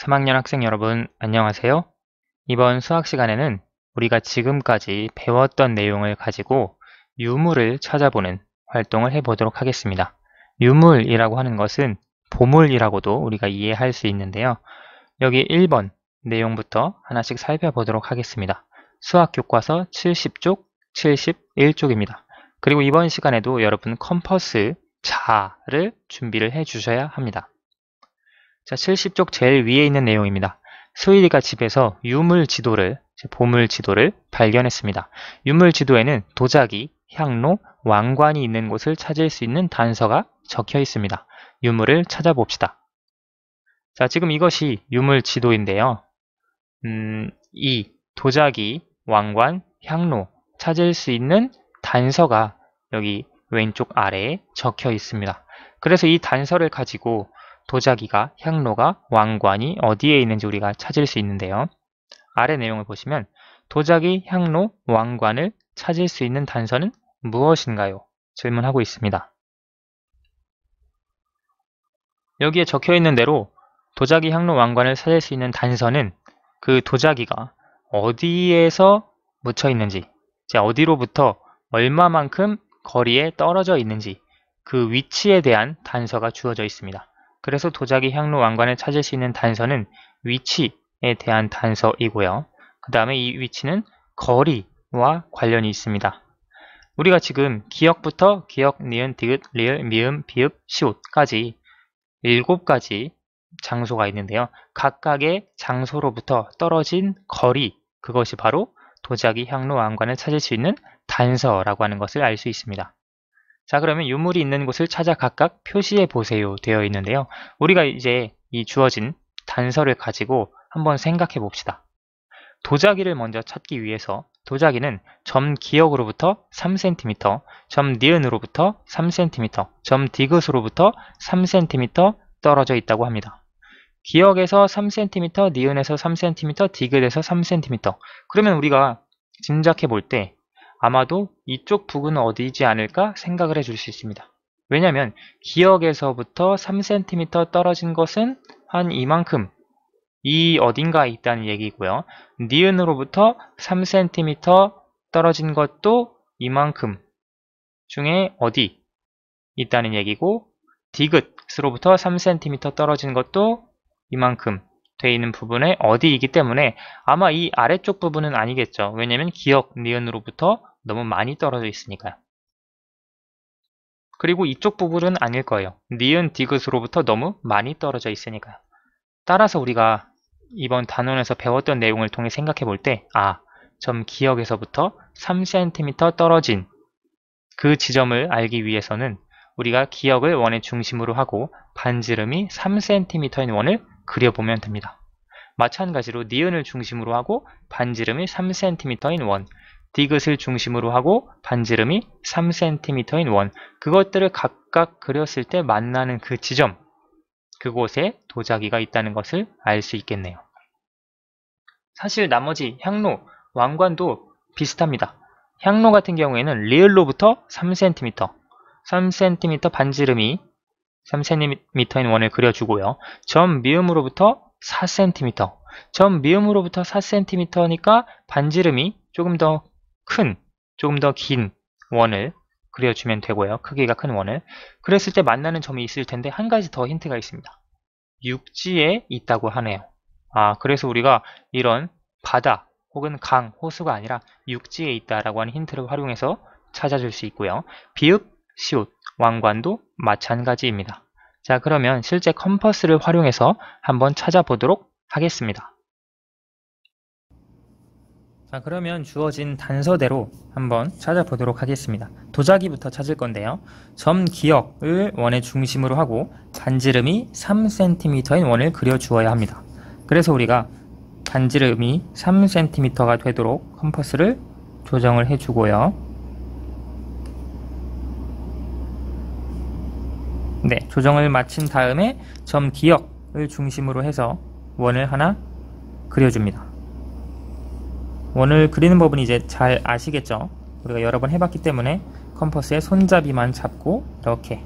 3학년 학생 여러분, 안녕하세요. 이번 수학 시간에는 우리가 지금까지 배웠던 내용을 가지고 유물을 찾아보는 활동을 해보도록 하겠습니다. 유물이라고 하는 것은 보물이라고도 우리가 이해할 수 있는데요. 여기 1번 내용부터 하나씩 살펴보도록 하겠습니다. 수학교과서 70쪽, 71쪽입니다. 그리고 이번 시간에도 여러분 컴퍼스 자를 준비를 해 주셔야 합니다. 자, 70쪽 제일 위에 있는 내용입니다. 수일이가 집에서 유물 지도를, 보물 지도를 발견했습니다. 유물 지도에는 도자기, 향로, 왕관이 있는 곳을 찾을 수 있는 단서가 적혀 있습니다. 유물을 찾아봅시다. 자, 지금 이것이 유물 지도인데요. 이 도자기, 왕관, 향로 찾을 수 있는 단서가 여기 왼쪽 아래에 적혀 있습니다. 그래서 이 단서를 가지고 도자기가, 향로가, 왕관이 어디에 있는지 우리가 찾을 수 있는데요. 아래 내용을 보시면 도자기, 향로, 왕관을 찾을 수 있는 단서는 무엇인가요? 질문하고 있습니다. 여기에 적혀 있는 대로 도자기, 향로, 왕관을 찾을 수 있는 단서는 그 도자기가 어디에서 묻혀 있는지, 어디로부터 얼마만큼 거리에 떨어져 있는지 그 위치에 대한 단서가 주어져 있습니다. 그래서 도자기, 향로, 왕관을 찾을 수 있는 단서는 위치에 대한 단서이고요. 그 다음에 이 위치는 거리와 관련이 있습니다. 우리가 지금 기역부터 기역, 니은, 디귿, 리을, 미음, 비읍, 시옷까지 7가지 장소가 있는데요. 각각의 장소로부터 떨어진 거리, 그것이 바로 도자기, 향로, 왕관을 찾을 수 있는 단서라고 하는 것을 알 수 있습니다. 자, 그러면 유물이 있는 곳을 찾아 각각 표시해 보세요 되어 있는데요. 우리가 이제 이 주어진 단서를 가지고 한번 생각해 봅시다. 도자기를 먼저 찾기 위해서 도자기는 점 기역으로부터 3cm, 점 니은으로부터 3cm, 점 디귿으로부터 3cm 떨어져 있다고 합니다. 기역에서 3cm, 니은에서 3cm, 디귿에서 3cm. 그러면 우리가 짐작해 볼 때 아마도 이쪽 부근은 어디이지 않을까 생각을 해줄 수 있습니다. 왜냐하면 기역에서부터 3cm 떨어진 것은 한 이만큼, 이 어딘가에 있다는 얘기고요. 니은으로부터 3cm 떨어진 것도 이만큼 중에 어디 있다는 얘기고, 디귿으로부터 3cm 떨어진 것도 이만큼 되어 있는 부분에 어디이기 때문에 아마 이 아래쪽 부분은 아니겠죠. 왜냐하면 기역, 니은으로부터 너무 많이 떨어져 있으니까요. 그리고 이쪽 부분은 아닐 거예요. 니은, 디귿으로부터 너무 많이 떨어져 있으니까요. 따라서 우리가 이번 단원에서 배웠던 내용을 통해 생각해 볼 때, 점 기역에서부터 3cm 떨어진 그 지점을 알기 위해서는 우리가 기역을 원의 중심으로 하고 반지름이 3cm인 원을 그려보면 됩니다. 마찬가지로 니은을 중심으로 하고 반지름이 3cm인 원, 디귿을 중심으로 하고 반지름이 3cm인 원, 그것들을 각각 그렸을 때 만나는 그 지점, 그곳에 도자기가 있다는 것을 알 수 있겠네요. 사실 나머지 향로, 왕관도 비슷합니다. 향로 같은 경우에는 리을로부터 3cm, 3cm 반지름이 3cm인 원을 그려주고요. 점 미음으로부터 4cm, 점 미음으로부터 4cm니까 반지름이 조금 더 큰, 조금 더 긴 원을 그려주면 되고요. 크기가 큰 원을. 그랬을 때 만나는 점이 있을 텐데 한 가지 더 힌트가 있습니다. 육지에 있다고 하네요. 그래서 우리가 이런 바다 혹은 강, 호수가 아니라 육지에 있다라고 하는 힌트를 활용해서 찾아줄 수 있고요. 비읍, 시옷, 왕관도 마찬가지입니다. 자, 그러면 실제 컴퍼스를 활용해서 한번 찾아보도록 하겠습니다. 자, 그러면 주어진 단서대로 한번 찾아보도록 하겠습니다. 도자기부터 찾을 건데요. 점 기역을 원의 중심으로 하고 반지름이 3cm인 원을 그려주어야 합니다. 그래서 우리가 반지름이 3cm가 되도록 컴퍼스를 조정을 해주고요. 네, 조정을 마친 다음에 점 기역을 중심으로 해서 원을 하나 그려줍니다. 원을 그리는 법은 이제 잘 아시겠죠? 우리가 여러 번 해봤기 때문에 컴퍼스의 손잡이만 잡고 이렇게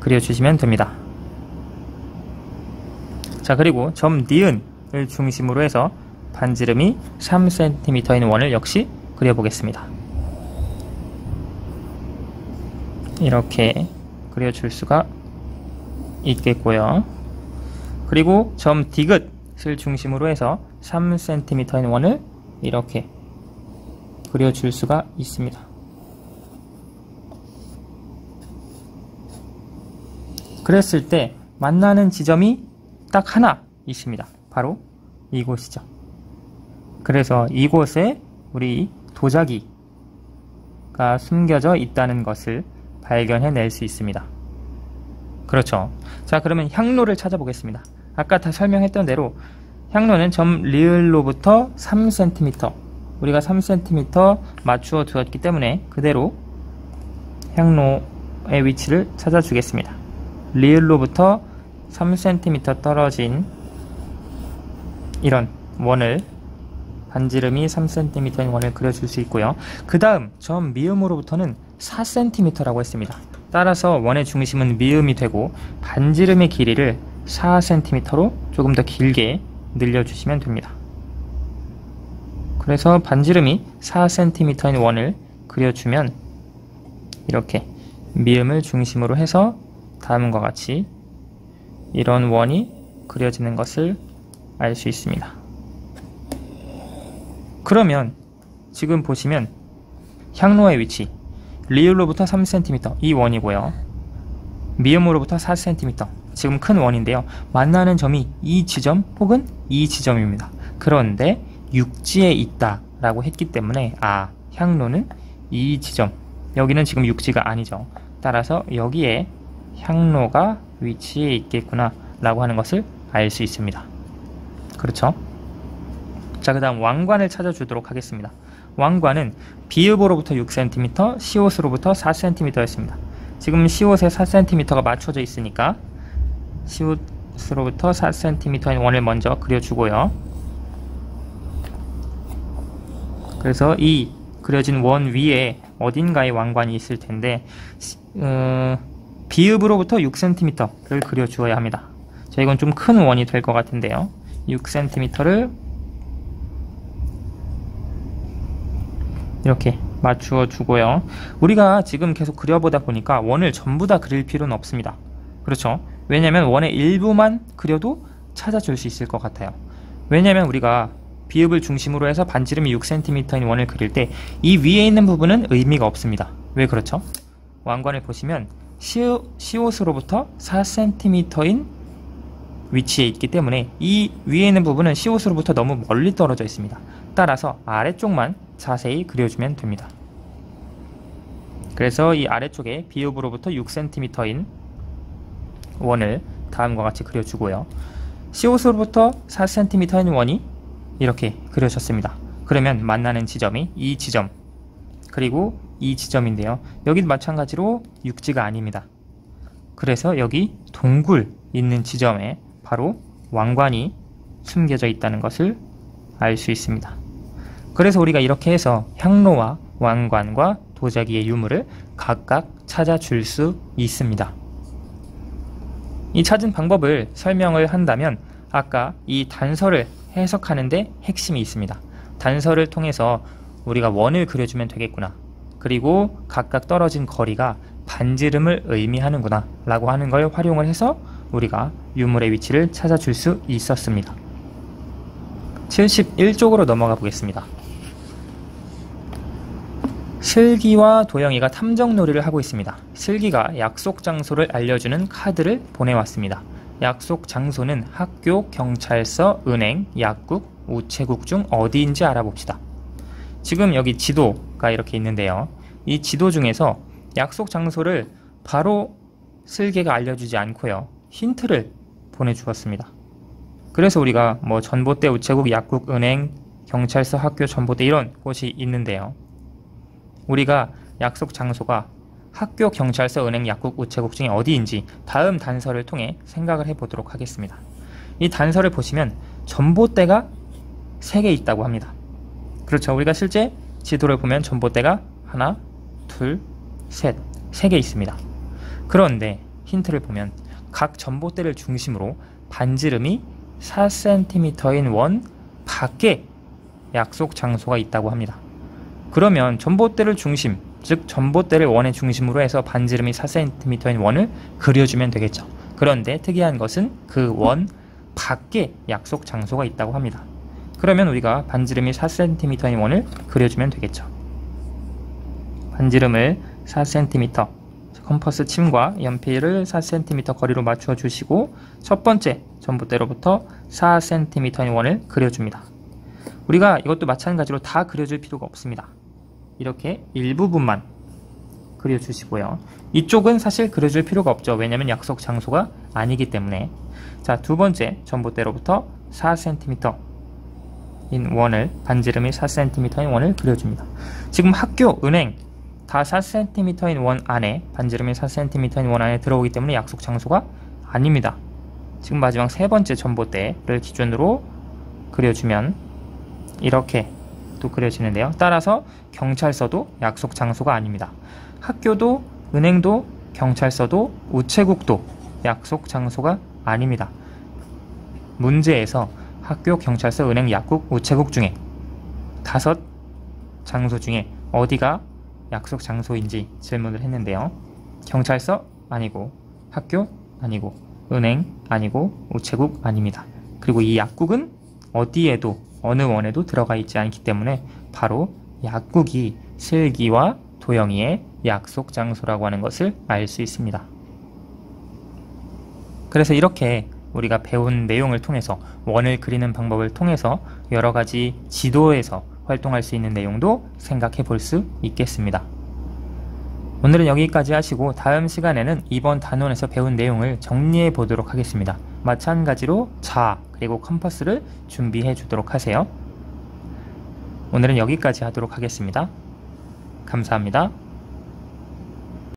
그려주시면 됩니다. 자, 그리고 점 니은을 중심으로 해서 반지름이 3cm인 원을 역시 그려보겠습니다. 이렇게 그려줄 수가 있겠고요. 그리고 점 디귿을 중심으로 해서 3cm인 원을 이렇게 그려줄 수가 있습니다. 그랬을 때 만나는 지점이 딱 하나 있습니다. 바로 이곳이죠. 그래서 이곳에 우리 도자기가 숨겨져 있다는 것을 발견해낼 수 있습니다. 그렇죠. 자, 그러면 향로를 찾아보겠습니다. 아까 다 설명했던 대로 향로는 점 리을로부터 3cm, 우리가 3cm 맞추어 두었기 때문에 그대로 향로의 위치를 찾아주겠습니다. 리을로부터 3cm 떨어진 이런 원을, 반지름이 3cm인 원을 그려줄 수 있고요. 그 다음 점 미음으로부터는 4cm라고 했습니다. 따라서 원의 중심은 미음이 되고 반지름의 길이를 4cm로 조금 더 길게 늘려주시면 됩니다. 그래서 반지름이 4cm인 원을 그려주면 이렇게 미음을 중심으로 해서 다음과 같이 이런 원이 그려지는 것을 알 수 있습니다. 그러면 지금 보시면 향로의 위치, 리을로부터 3cm 이 원이고요. 미음으로부터 4cm, 지금 큰 원인데요. 만나는 점이 이 지점 혹은 이 지점입니다. 그런데 육지에 있다 라고 했기 때문에 향로는 이 지점, 여기는 지금 육지가 아니죠. 따라서 여기에 향로가 위치해 있겠구나 라고 하는 것을 알 수 있습니다. 그렇죠? 자, 그 다음 왕관을 찾아주도록 하겠습니다. 왕관은 비읍으로부터 6cm, 시옷으로부터 4cm 였습니다. 지금 시옷에 4cm가 맞춰져 있으니까 시옷으로부터 4cm인 원을 먼저 그려주고요. 그래서 이 그려진 원 위에 어딘가에 왕관이 있을 텐데 비읍으로부터 6cm를 그려주어야 합니다. 자, 이건 좀 큰 원이 될 것 같은데요. 6cm를 이렇게 맞추어 주고요. 우리가 지금 계속 그려보다 보니까 원을 전부 다 그릴 필요는 없습니다. 그렇죠? 왜냐면 원의 일부만 그려도 찾아줄 수 있을 것 같아요. 왜냐면 우리가 비읍을 중심으로 해서 반지름이 6cm인 원을 그릴 때 이 위에 있는 부분은 의미가 없습니다. 왜 그렇죠? 왕관을 보시면 시옷으로부터 4cm인 위치에 있기 때문에 이 위에 있는 부분은 시옷으로부터 너무 멀리 떨어져 있습니다. 따라서 아래쪽만 자세히 그려주면 됩니다. 그래서 이 아래쪽에 비읍으로부터 6cm인 원을 다음과 같이 그려주고요. 시옷으로부터 4cm인 원이 이렇게 그려졌습니다. 그러면 만나는 지점이 이 지점, 그리고 이 지점인데요. 여기도 마찬가지로 육지가 아닙니다. 그래서 여기 동굴 있는 지점에 바로 왕관이 숨겨져 있다는 것을 알 수 있습니다. 그래서 우리가 이렇게 해서 향로와 왕관과 도자기의 유물을 각각 찾아줄 수 있습니다. 이 찾은 방법을 설명을 한다면 아까 이 단서를 해석하는 데 핵심이 있습니다. 단서를 통해서 우리가 원을 그려주면 되겠구나, 그리고 각각 떨어진 거리가 반지름을 의미하는구나 라고 하는 걸 활용을 해서 우리가 유물의 위치를 찾아줄 수 있었습니다. 71쪽으로 넘어가 보겠습니다. 슬기와 도영이가 탐정놀이를 하고 있습니다. 슬기가 약속 장소를 알려주는 카드를 보내왔습니다. 약속 장소는 학교, 경찰서, 은행, 약국, 우체국 중 어디인지 알아봅시다. 지금 여기 지도가 이렇게 있는데요. 이 지도 중에서 약속 장소를 바로 슬기가 알려주지 않고요, 힌트를 보내주었습니다. 그래서 우리가 뭐 전봇대, 우체국, 약국, 은행, 경찰서, 학교, 전봇대 이런 곳이 있는데요. 우리가 약속 장소가 학교, 경찰서, 은행, 약국, 우체국 중에 어디인지 다음 단서를 통해 생각을 해보도록 하겠습니다. 이 단서를 보시면 전봇대가 3개 있다고 합니다. 그렇죠. 우리가 실제 지도를 보면 전봇대가 하나, 둘, 셋, 3개 있습니다. 그런데 힌트를 보면 각 전봇대를 중심으로 반지름이 4cm인 원 밖에 약속 장소가 있다고 합니다. 그러면 전봇대를 중심, 즉 전봇대를 원의 중심으로 해서 반지름이 4cm인 원을 그려주면 되겠죠. 그런데 특이한 것은 그 원 밖에 약속 장소가 있다고 합니다. 그러면 우리가 반지름이 4cm인 원을 그려주면 되겠죠. 반지름을 4cm, 컴퍼스 침과 연필을 4cm 거리로 맞춰 주시고 첫 번째 전봇대로부터 4cm인 원을 그려줍니다. 우리가 이것도 마찬가지로 다 그려줄 필요가 없습니다. 이렇게 일부분만 그려주시고요. 이쪽은 사실 그려줄 필요가 없죠. 왜냐면 약속 장소가 아니기 때문에. 자, 두 번째 전봇대로부터 4cm인 원을, 반지름이 4cm인 원을 그려줍니다. 지금 학교, 은행 다 4cm인 원 안에, 반지름이 4cm인 원 안에 들어오기 때문에 약속 장소가 아닙니다. 지금 마지막 세 번째 전봇대를 기준으로 그려주면 이렇게 또 그려지는데요. 따라서 경찰서도 약속 장소가 아닙니다. 학교도, 은행도, 경찰서도, 우체국도 약속 장소가 아닙니다. 문제에서 학교, 경찰서, 은행, 약국, 우체국 중에 5 장소 중에 어디가 약속 장소인지 질문을 했는데요. 경찰서 아니고, 학교 아니고, 은행 아니고, 우체국 아닙니다. 그리고 이 약국은 어디에도, 어느 원에도 들어가 있지 않기 때문에 바로 약국이 슬기와 도영이의 약속 장소라고 하는 것을 알 수 있습니다. 그래서 이렇게 우리가 배운 내용을 통해서, 원을 그리는 방법을 통해서 여러 가지 지도에서 활동할 수 있는 내용도 생각해 볼 수 있겠습니다. 오늘은 여기까지 하시고 다음 시간에는 이번 단원에서 배운 내용을 정리해 보도록 하겠습니다. 마찬가지로 자, 그리고 컴퍼스를 준비해 주도록 하세요. 오늘은 여기까지 하도록 하겠습니다. 감사합니다.